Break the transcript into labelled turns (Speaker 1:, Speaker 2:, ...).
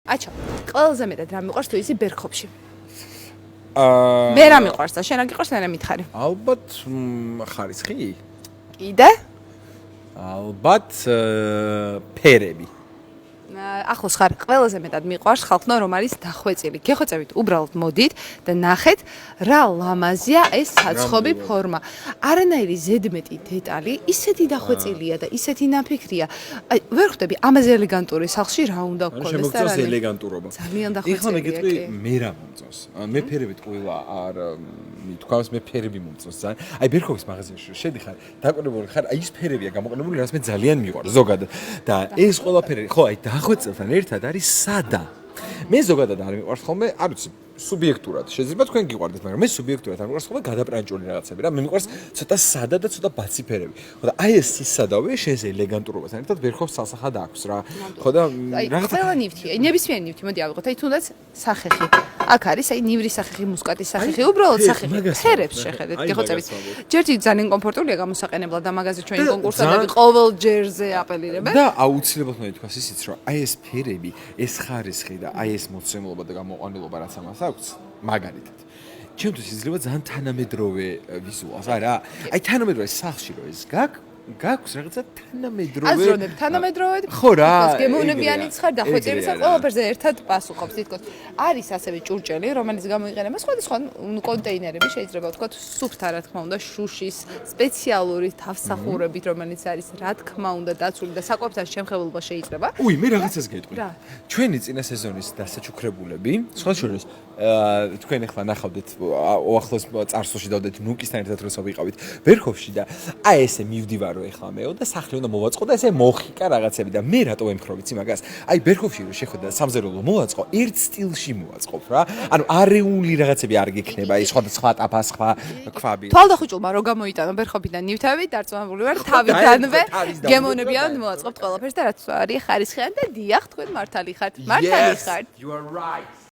Speaker 1: აჩო, ყველაზე მეტად რა მიყვარს თუ ისი ბერხობში? მე რა მიყვარს და შენ რა გიყვარს მე რა მითხარი?
Speaker 2: ალბათ ხარისხი?
Speaker 1: კიდე?
Speaker 2: ალბათ ფერები.
Speaker 1: ახლოს ხარ, ყველაზე მეტად მიყვარს ხალხნო რომ არის დახვეწილი. გეხვეწებით, უბრალოდ მოდით და ნახეთ რა ლამაზია ეს საცხობი ფორმა. არანაირი ზედმეტი დეტალი, ისეთი დახვეწილია და ისეთი ნაფიქრია. აი, ვერ ხვდები ამაზე ელეგანტური სახლში რა უნდა გქონდეს და რა.
Speaker 2: შემოგწონს ელეგანტურობა.
Speaker 1: ძალიან დახვეწილია.
Speaker 2: ეხლა მე გეტყვი, მე რა მომწონს. მე ფერებით ყვილა არ მithქვავს, მე ფერები მომწონს ძალიან. აი, ბერხობის მაღაზიაში შედიხარ, დაკვირვებული ხარ, აი ეს ფერებია გამოყენებული, რაც მე ძალიან მიყვარს ზოგადად. და ეს ყველაფერი, ხო, აი დახვეწილთან ერთად არის სადა. მე ზოგადად არ მიყვარს ხოლმე, არ ვიცი, სუბიექტურად. შეიძლება თქვენ გიყვარდეთ, მაგრამ მე სუბიექტურად არ მიყვარს ხოლმე გადაპრანჭული რაღაცები რა. მე მიყვარს ცოტა სადა და ცოტა ბაცი ფერები. ხო და აი ეს სადავე შენს ელეგანტურობასთან ერთად ბერხობს სასახად აქვს რა. ხო და
Speaker 1: რაღაცა ყველა ნივთია, ნებისმიერი ნივთი, მოდი ავიღოთ, აი თუნდაც სახეხი. აქ არის აი ნივრის სახეხი, მუსკატის სახეხი, უბრალოდ სახეხი. ფერებს შეხედეთ, გეხოცებით. ჯერჯი ძალიან კომფორტულია გამოსაყენებლად და მაგაზე ჩვენი კონკურსანტები ყოველ ჯერზე აპელირებენ.
Speaker 2: და აუცილებლად მე თქვა ისიც რომ აი ეს ფერები, ეს ხარისხი და აი ეს მოცემულობა და გამოყვანილობა რაც ამას აქვს, მაგალითად. ჩემთვის იძლევა ძალიან თანამედროვე ვიზუალს, არა? აი თანამედროვე სახლში რო ეს გაქვს რაღაცა თანამედროვე.
Speaker 1: აზროვნებ თანამედროვედ.
Speaker 2: ხო რა.
Speaker 1: გემოვნებიანიც ხარ და ხვეწილისა ყველაფერზე ერთად პასუხობს თითქოს. არის ასევე ჭურჭელი, რომელიც გამოიყენება სხვადასხვა კონტეინერები, შეიძლება ვთქვათ, სუფთა რა თქმა უნდა, შუშის სპეციალური თავსახურებით, რომელიც არის რა თქმა უნდა დაცული და საკვებთან შემხებულობა შეიძლება.
Speaker 2: უი, მე რაღაცას გეტყვი. ჩვენი წინა სეზონის დასაჩუქრებულები, სხვა შორის თქვენ ახლა ნახავდეთ ახლოს წარსულში დავდეთ ნუკისთან ერთად როცა ვიყავით ბერხოვში და აი ესე მივდივარ რომ ეხლა მეო და სახლი უნდა მოვაწყო და ესე მოხიკა რაღაცები და მე რატო ვემხრო ვიცი მაგას აი ბერხოვში რომ შეხვდა სამზარეულო მოვაწყო ერთ სტილში მოვაწყობ რა ანუ არეული რაღაცები არ გექნება ის სხვა ტაფა სხვა ქვაბი
Speaker 1: თვალდახუჭულმა რო გამოიტანო ბერხობიდან ნივთები დარწმუნებული ვარ თავიდანვე გემოვნებიან მოვაწყობთ ყველაფერს და რაც არის ხარისხიან და დიახ თქვენ მართალი ხართ
Speaker 2: you are right